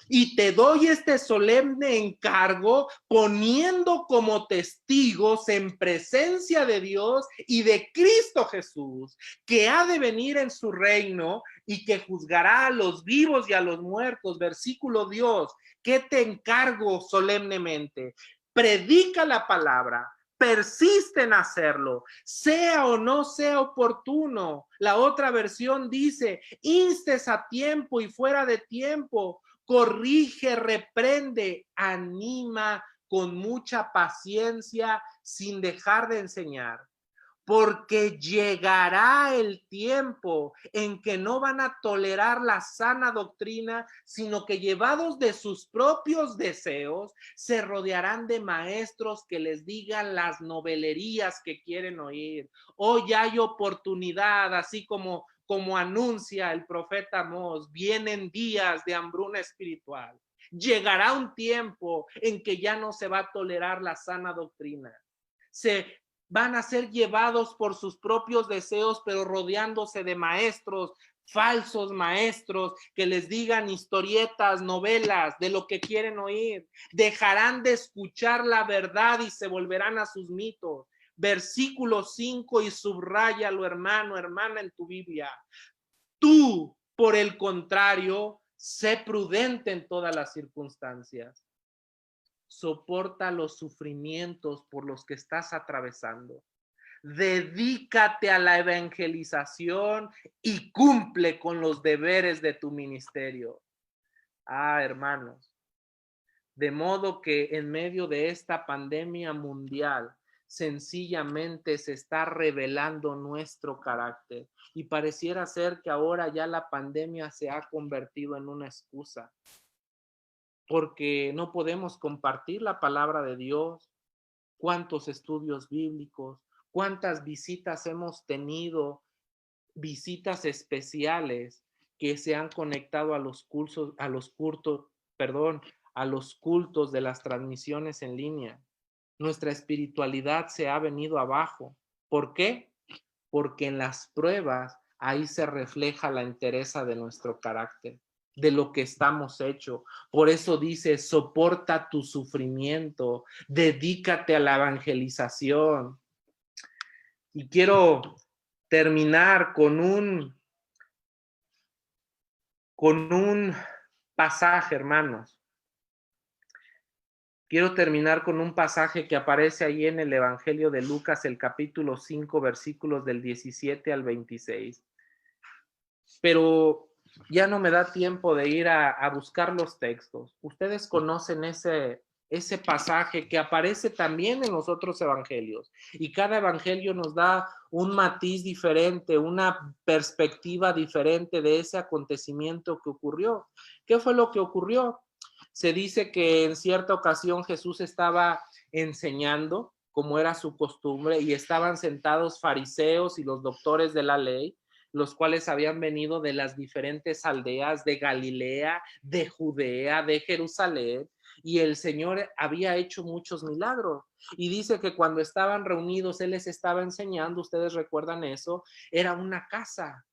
Y te doy este solemne encargo poniendo como testigos en presencia de Dios y de Cristo Jesús, que ha de venir en su reino y que juzgará a los vivos y a los muertos. Versículo 2, ¿qué te encargo solemnemente? Predica la palabra. Persiste en hacerlo, sea o no sea oportuno. La otra versión dice: instes a tiempo y fuera de tiempo, corrige, reprende, anima con mucha paciencia sin dejar de enseñar. Porque llegará el tiempo en que no van a tolerar la sana doctrina, sino que llevados de sus propios deseos, se rodearán de maestros que les digan las novelerías que quieren oír. Hoy hay oportunidad, así como anuncia el profeta Amós, vienen días de hambruna espiritual. Llegará un tiempo en que ya no se va a tolerar la sana doctrina. Se van a ser llevados por sus propios deseos, pero rodeándose de maestros, falsos maestros, que les digan historietas, novelas, de lo que quieren oír. Dejarán de escuchar la verdad y se volverán a sus mitos. Versículo 5, y subráyalo, hermano, hermana, en tu Biblia. Tú, por el contrario, sé prudente en todas las circunstancias. Soporta los sufrimientos por los que estás atravesando. Dedícate a la evangelización y cumple con los deberes de tu ministerio. Ah, hermanos, de modo que en medio de esta pandemia mundial, sencillamente se está revelando nuestro carácter y pareciera ser que ahora ya la pandemia se ha convertido en una excusa, porque no podemos compartir la palabra de Dios. ¿Cuántos estudios bíblicos? ¿Cuántas visitas hemos tenido? Visitas especiales que se han conectado a los cursos, a los cultos de las transmisiones en línea. Nuestra espiritualidad se ha venido abajo. ¿Por qué? Porque en las pruebas ahí se refleja la entereza de nuestro carácter, de lo que estamos hechos. Por eso dice: soporta tu sufrimiento, dedícate a la evangelización. Y quiero terminar con un pasaje, hermanos. Quiero terminar con un pasaje que aparece ahí en el Evangelio de Lucas, el capítulo 5, versículos del 17 al 26. Pero ya no me da tiempo de ir a buscar los textos. Ustedes conocen ese pasaje que aparece también en los otros evangelios. Y cada evangelio nos da un matiz diferente, una perspectiva diferente de ese acontecimiento que ocurrió. ¿Qué fue lo que ocurrió? Se dice que en cierta ocasión Jesús estaba enseñando, como era su costumbre, y estaban sentados fariseos y los doctores de la ley, los cuales habían venido de las diferentes aldeas de Galilea, de Judea, de Jerusalén, y el Señor había hecho muchos milagros. Y dice que cuando estaban reunidos, Él les estaba enseñando, ustedes recuerdan eso, era una casa.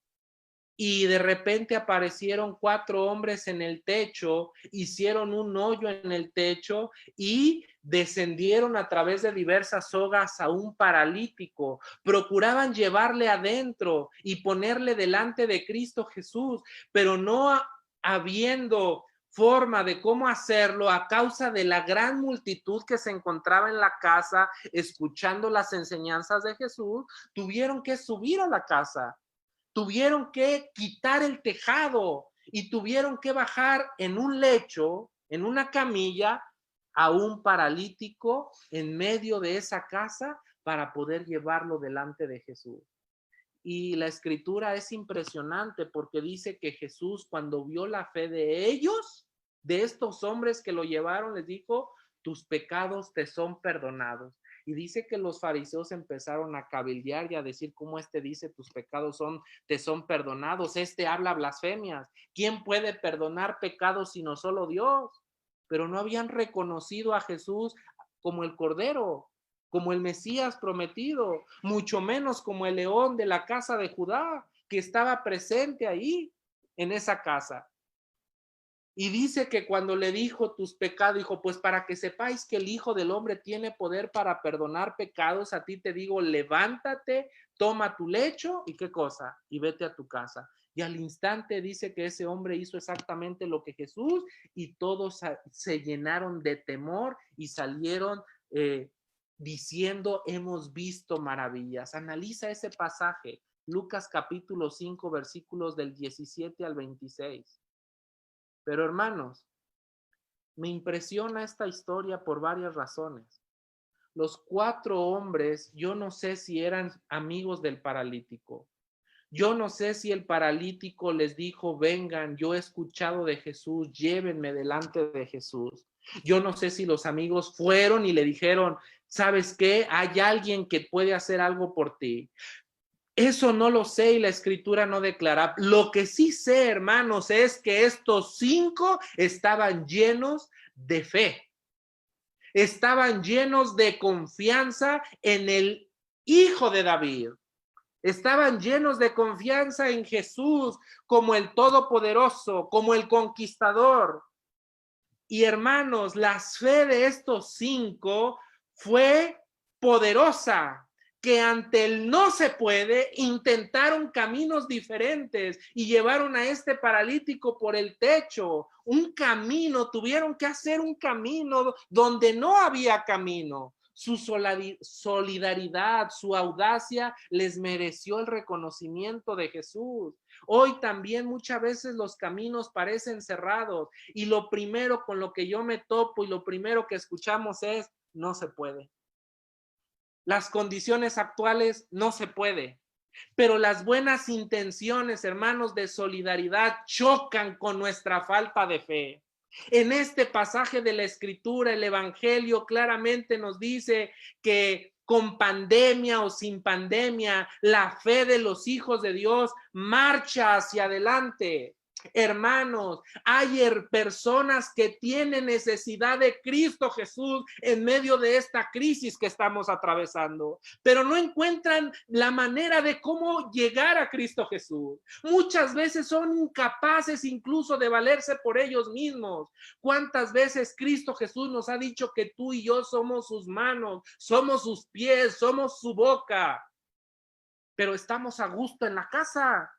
Y de repente aparecieron 4 hombres en el techo, hicieron un hoyo en el techo y descendieron a través de diversas sogas a un paralítico. Procuraban llevarle adentro y ponerle delante de Cristo Jesús, pero no habiendo forma de cómo hacerlo a causa de la gran multitud que se encontraba en la casa escuchando las enseñanzas de Jesús, tuvieron que subir a la casa. Tuvieron que quitar el tejado y tuvieron que bajar en un lecho, en una camilla, a un paralítico en medio de esa casa para poder llevarlo delante de Jesús. Y la escritura es impresionante porque dice que Jesús, cuando vio la fe de ellos, de estos hombres que lo llevaron, les dijo: tus pecados te son perdonados. Y dice que los fariseos empezaron a cabildear y a decir: ¿cómo dice tus pecados te son perdonados? Habla blasfemias. ¿Quién puede perdonar pecados sino solo Dios? Pero no habían reconocido a Jesús como el Cordero, como el Mesías prometido, mucho menos como el león de la casa de Judá, que estaba presente ahí en esa casa. Y dice que cuando le dijo tus pecados, dijo: pues para que sepáis que el Hijo del Hombre tiene poder para perdonar pecados, a ti te digo, levántate, toma tu lecho y qué cosa, y vete a tu casa. Y al instante dice que ese hombre hizo exactamente lo que Jesús, y todos se llenaron de temor y salieron diciendo: hemos visto maravillas. Analiza ese pasaje, Lucas capítulo 5, versículos del 17 al 26. Pero hermanos, me impresiona esta historia por varias razones. Los 4 hombres, yo no sé si eran amigos del paralítico. Yo no sé si el paralítico les dijo: vengan, yo he escuchado de Jesús, llévenme delante de Jesús. Yo no sé si los amigos fueron y le dijeron: ¿sabes qué? Hay alguien que puede hacer algo por ti. Eso no lo sé y la escritura no declara. Lo que sí sé, hermanos, es que estos 5 estaban llenos de fe. Estaban llenos de confianza en el Hijo de David. Estaban llenos de confianza en Jesús como el Todopoderoso, como el Conquistador. Y hermanos, la fe de estos 5 fue poderosa, que ante el no se puede, intentaron caminos diferentes y llevaron a este paralítico por el techo. Un camino, tuvieron que hacer un camino donde no había camino. Su solidaridad, su audacia les mereció el reconocimiento de Jesús. Hoy también muchas veces los caminos parecen cerrados y lo primero con lo que yo me topo y lo primero que escuchamos es: no se puede. Las condiciones actuales no se puede. Pero las buenas intenciones, hermanos, de solidaridad chocan con nuestra falta de fe. En este pasaje de la Escritura, el Evangelio claramente nos dice que con pandemia o sin pandemia, la fe de los hijos de Dios marcha hacia adelante. Hermanos, hay personas que tienen necesidad de Cristo Jesús en medio de esta crisis que estamos atravesando, pero no encuentran la manera de cómo llegar a Cristo Jesús. Muchas veces son incapaces incluso de valerse por ellos mismos. ¿Cuántas veces Cristo Jesús nos ha dicho que tú y yo somos sus manos, somos sus pies, somos su boca? Pero estamos a gusto en la casa.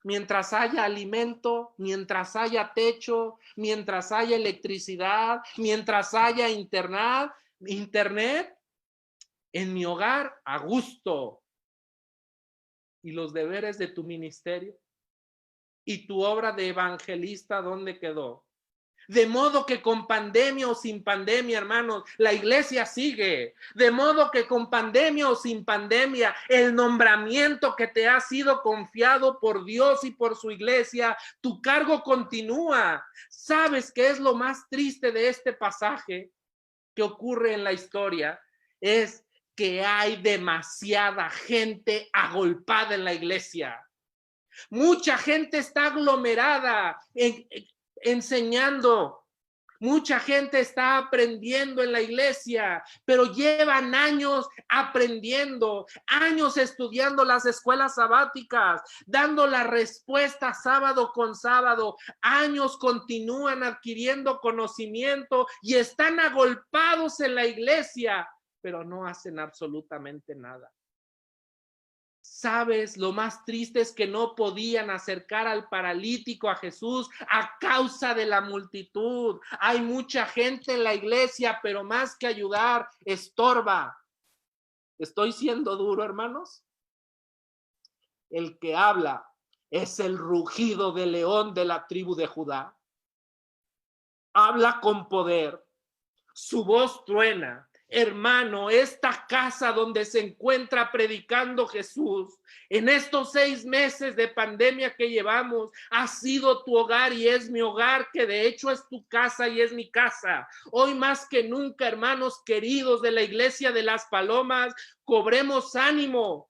Mientras haya alimento, mientras haya techo, mientras haya electricidad, mientras haya internet, en mi hogar, a gusto. ¿Y los deberes de tu ministerio? ¿Y tu obra de evangelista dónde quedó? De modo que con pandemia o sin pandemia, hermanos, la iglesia sigue. De modo que con pandemia o sin pandemia, el nombramiento que te ha sido confiado por Dios y por su iglesia, tu cargo continúa. ¿Sabes qué es lo más triste de este pasaje que ocurre en la historia? Es que hay demasiada gente agolpada en la iglesia. Mucha gente está aglomerada enseñando. Mucha gente está aprendiendo en la iglesia, pero llevan años aprendiendo, años estudiando las escuelas sabáticas, dando la respuesta sábado con sábado. Años continúan adquiriendo conocimiento y están agolpados en la iglesia, pero no hacen absolutamente nada. ¿Sabes? Lo más triste es que no podían acercar al paralítico a Jesús a causa de la multitud. Hay mucha gente en la iglesia, pero más que ayudar, estorba. ¿Estoy siendo duro, hermanos? El que habla es el rugido del león de la tribu de Judá. Habla con poder. Su voz truena. Hermano, esta casa donde se encuentra predicando Jesús, en estos 6 meses de pandemia que llevamos, ha sido tu hogar y es mi hogar, que de hecho es tu casa y es mi casa. Hoy más que nunca, hermanos queridos de la Iglesia de las Palomas, cobremos ánimo.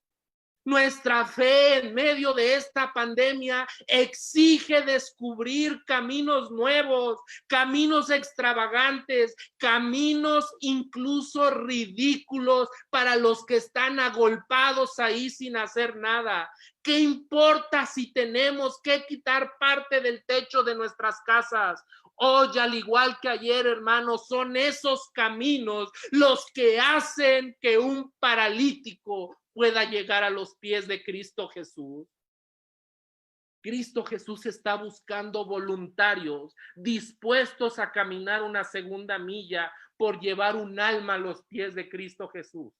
Nuestra fe en medio de esta pandemia exige descubrir caminos nuevos, caminos extravagantes, caminos incluso ridículos para los que están agolpados ahí sin hacer nada. ¿Qué importa si tenemos que quitar parte del techo de nuestras casas? Hoy, al igual que ayer, hermanos, son esos caminos los que hacen que un paralítico pueda llegar a los pies de Cristo Jesús. Cristo Jesús está buscando voluntarios dispuestos a caminar una segunda milla por llevar un alma a los pies de Cristo Jesús.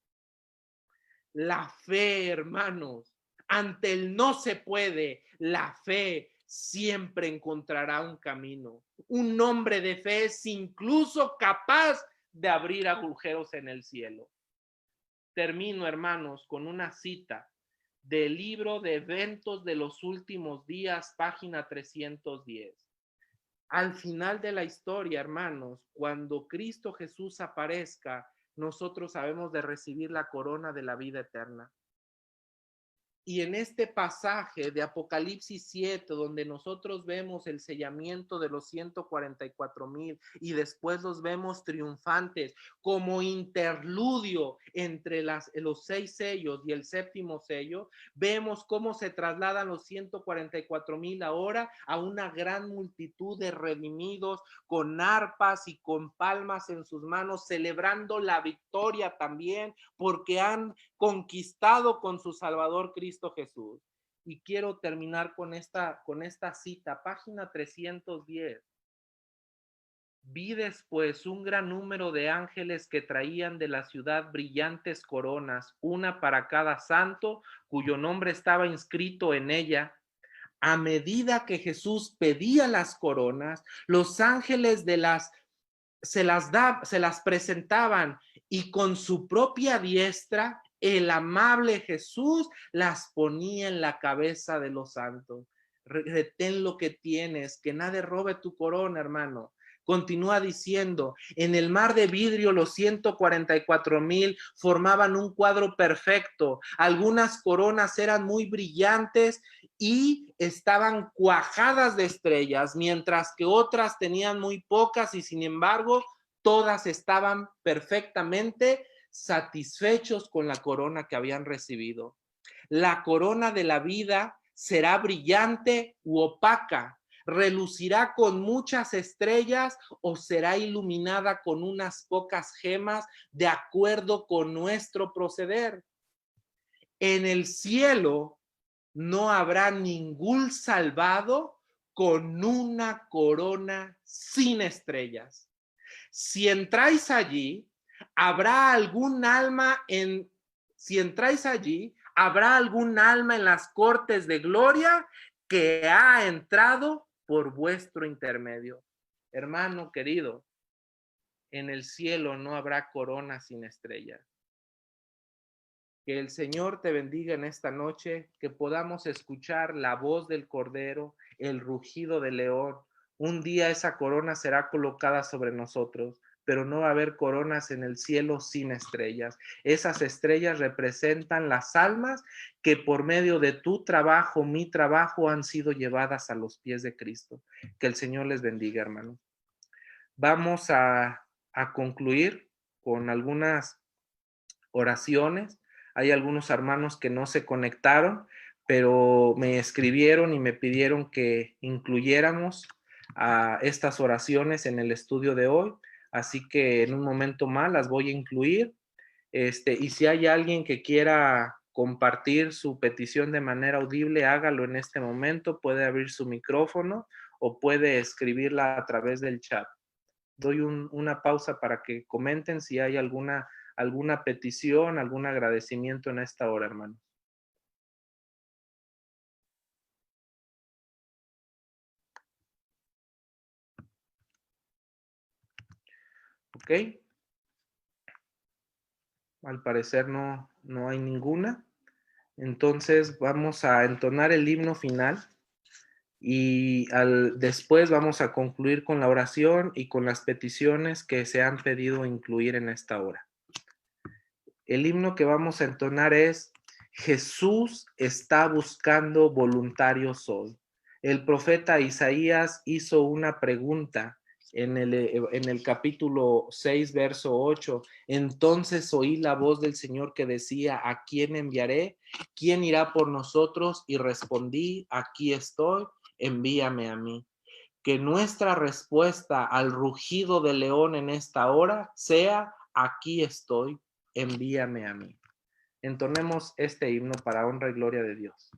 La fe, hermanos, ante el no se puede, la fe siempre encontrará un camino. Un hombre de fe es incluso capaz de abrir agujeros en el cielo. Termino, hermanos, con una cita del libro de Eventos de los Últimos Días, página 310. Al final de la historia, hermanos, cuando Cristo Jesús aparezca, nosotros sabemos de recibir la corona de la vida eterna. Y en este pasaje de Apocalipsis 7, donde nosotros vemos el sellamiento de los 144,000 y después los vemos triunfantes como interludio entre los 6 sellos y el 7º sello, vemos cómo se trasladan los 144,000 ahora a una gran multitud de redimidos con arpas y con palmas en sus manos, celebrando la victoria también, porque han conquistado con su Salvador Cristo Jesús. Y quiero terminar con esta cita, página 310. Vi después un gran número de ángeles que traían de la ciudad brillantes coronas, una para cada santo, cuyo nombre estaba inscrito en ella. A medida que Jesús pedía las coronas, los ángeles se las presentaban, y con su propia diestra el amable Jesús las ponía en la cabeza de los santos. Retén lo que tienes, que nadie robe tu corona, hermano. Continúa diciendo, en el mar de vidrio los 144,000 formaban un cuadro perfecto. Algunas coronas eran muy brillantes y estaban cuajadas de estrellas, mientras que otras tenían muy pocas, y sin embargo todas estaban perfectamente satisfechos con la corona que habían recibido. La corona de la vida será brillante u opaca, relucirá con muchas estrellas o será iluminada con unas pocas gemas, de acuerdo con nuestro proceder. En el cielo no habrá ningún salvado con una corona sin estrellas. Si entráis allí, habrá algún alma en las cortes de gloria que ha entrado por vuestro intermedio. Hermano querido, en el cielo no habrá corona sin estrellas. Que el Señor te bendiga en esta noche, que podamos escuchar la voz del Cordero, el rugido del león. Un día esa corona será colocada sobre nosotros, pero no va a haber coronas en el cielo sin estrellas. Esas estrellas representan las almas que por medio de tu trabajo, mi trabajo, han sido llevadas a los pies de Cristo. Que el Señor les bendiga, hermanos. Vamos a concluir con algunas oraciones. Hay algunos hermanos que no se conectaron, pero me escribieron y me pidieron que incluyéramos a estas oraciones en el estudio de hoy. Así que en un momento más las voy a incluir. Y si hay alguien que quiera compartir su petición de manera audible, hágalo en este momento. Puede abrir su micrófono o puede escribirla a través del chat. Doy una pausa para que comenten si hay alguna petición, algún agradecimiento en esta hora, hermano. ¿Ok? Al parecer no hay ninguna. Entonces vamos a entonar el himno final y después vamos a concluir con la oración y con las peticiones que se han pedido incluir en esta hora. El himno que vamos a entonar es: Jesús está buscando voluntarios hoy. El profeta Isaías hizo una pregunta en el capítulo 6, verso 8. Entonces oí la voz del Señor que decía: ¿a quién enviaré? ¿Quién irá por nosotros? Y respondí: aquí estoy, envíame a mí. Que nuestra respuesta al rugido del león en esta hora sea: aquí estoy, envíame a mí. Entonemos este himno para honra y gloria de Dios.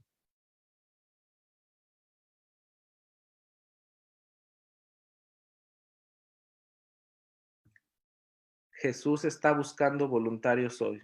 Jesús está buscando voluntarios hoy.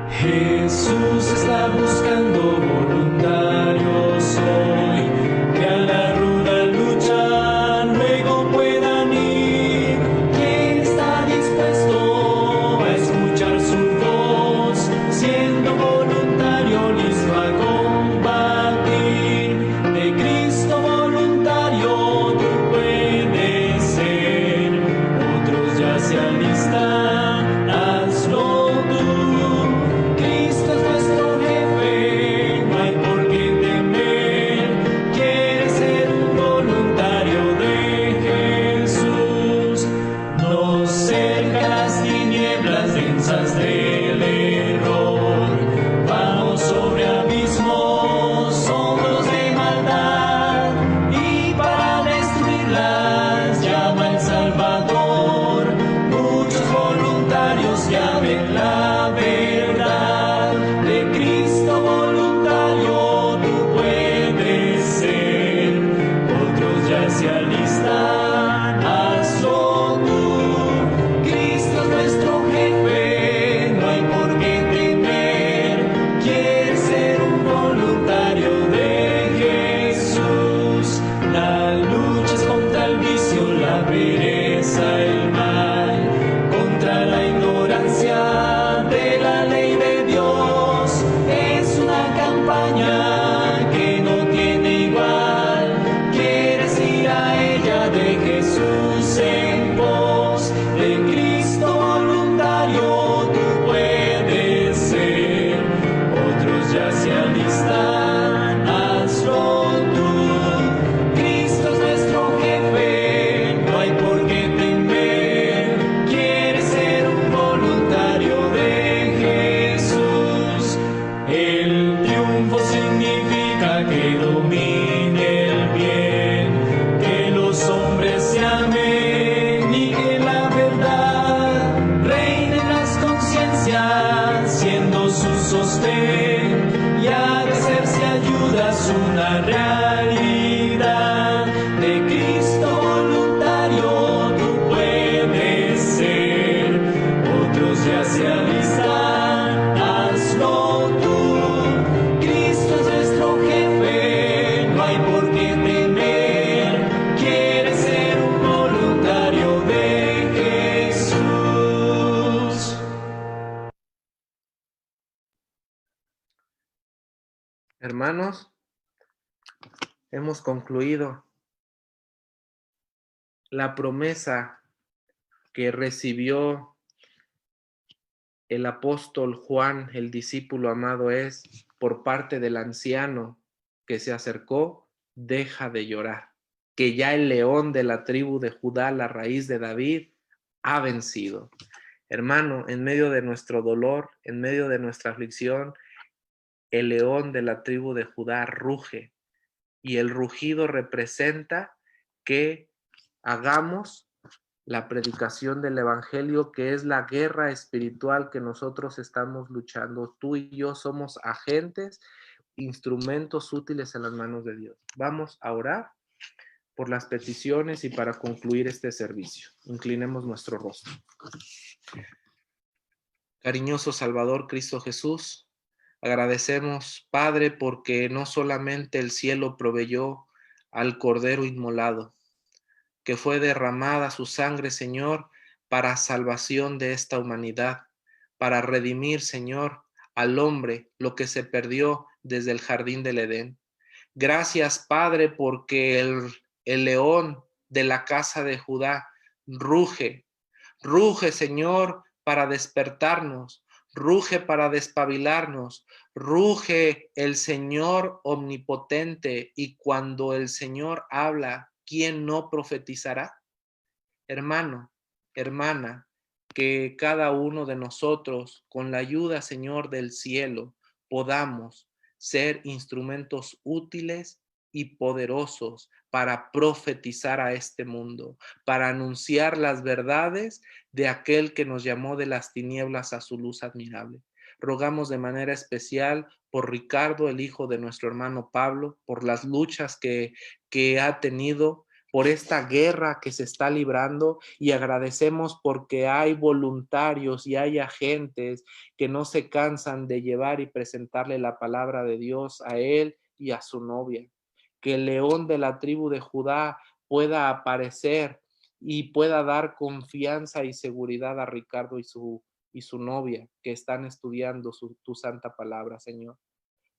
Jesús está buscando voluntarios hoy, que a la ruda lucha luego puedan ir. ¿Quién está dispuesto a escuchar su voz, siendo voluntario listo a combatir? Hermanos, hemos concluido la promesa que recibió el apóstol Juan, el discípulo amado, es por parte del anciano que se acercó: deja de llorar, que ya el león de la tribu de Judá, la raíz de David, ha vencido. Hermano, en medio de nuestro dolor, en medio de nuestra aflicción, el león de la tribu de Judá ruge, y el rugido representa que hagamos la predicación del evangelio, que es la guerra espiritual que nosotros estamos luchando. Tú y yo somos agentes, instrumentos útiles en las manos de Dios. Vamos a orar por las peticiones y para concluir este servicio. Inclinemos nuestro rostro. Cariñoso Salvador Cristo Jesús, agradecemos, Padre, porque no solamente el cielo proveyó al Cordero inmolado, que fue derramada su sangre, Señor, para salvación de esta humanidad, para redimir, Señor, al hombre, lo que se perdió desde el jardín del Edén. Gracias, Padre, porque el león de la casa de Judá ruge, ruge, Señor, para despertarnos, ruge para despabilarnos, ruge el Señor omnipotente, y cuando el Señor habla, ¿quién no profetizará? Hermano, hermana, que cada uno de nosotros, con la ayuda, Señor, del cielo, podamos ser instrumentos útiles y poderosos para profetizar a este mundo, para anunciar las verdades de aquel que nos llamó de las tinieblas a su luz admirable. Rogamos de manera especial por Ricardo, el hijo de nuestro hermano Pablo, por las luchas que ha tenido, por esta guerra que se está librando, y agradecemos porque hay voluntarios y hay agentes que no se cansan de llevar y presentarle la palabra de Dios a él y a su novia. Que el león de la tribu de Judá pueda aparecer y pueda dar confianza y seguridad a Ricardo y su novia, que están estudiando tu santa palabra, Señor.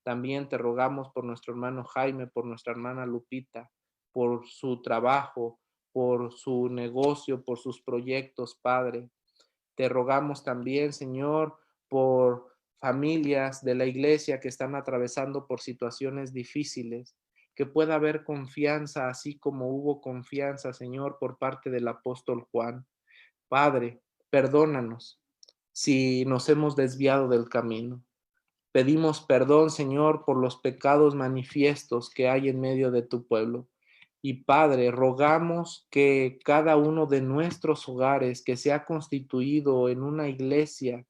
También te rogamos por nuestro hermano Jaime, por nuestra hermana Lupita, por su trabajo, por su negocio, por sus proyectos, Padre. Te rogamos también, Señor, por familias de la iglesia que están atravesando por situaciones difíciles, que pueda haber confianza, así como hubo confianza, Señor, por parte del apóstol Juan. Padre, perdónanos si nos hemos desviado del camino. Pedimos perdón, Señor, por los pecados manifiestos que hay en medio de tu pueblo. Y Padre, rogamos que cada uno de nuestros hogares que se ha constituido en una iglesia,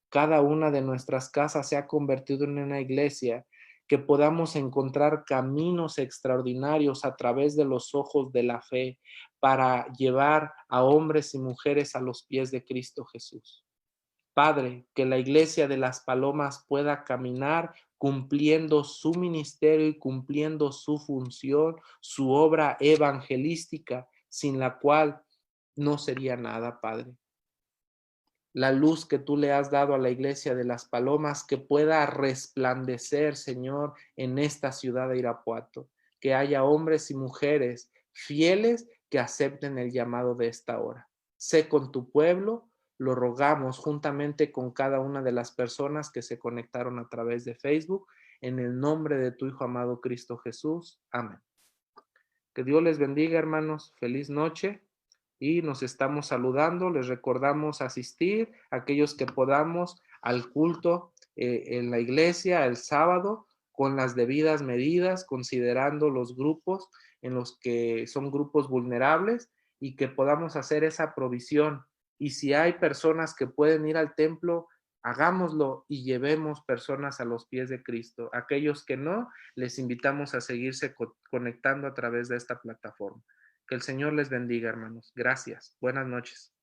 cada una de nuestras casas se ha convertido en una iglesia, que podamos encontrar caminos extraordinarios a través de los ojos de la fe para llevar a hombres y mujeres a los pies de Cristo Jesús. Padre, que la iglesia de las Palomas pueda caminar cumpliendo su ministerio y cumpliendo su función, su obra evangelística, sin la cual no sería nada, Padre. La luz que tú le has dado a la iglesia de las Palomas, que pueda resplandecer, Señor, en esta ciudad de Irapuato. Que haya hombres y mujeres fieles que acepten el llamado de esta hora. Sé con tu pueblo. Lo rogamos juntamente con cada una de las personas que se conectaron a través de Facebook, en el nombre de tu Hijo amado Cristo Jesús. Amén. Que Dios les bendiga, hermanos. Feliz noche. Y nos estamos saludando. Les recordamos asistir, aquellos que podamos, al culto en la iglesia el sábado, con las debidas medidas, considerando los grupos en los que son grupos vulnerables, y que podamos hacer esa provisión. Y si hay personas que pueden ir al templo, hagámoslo y llevemos personas a los pies de Cristo. Aquellos que no, les invitamos a seguirse conectando a través de esta plataforma. Que el Señor les bendiga, hermanos. Gracias. Buenas noches.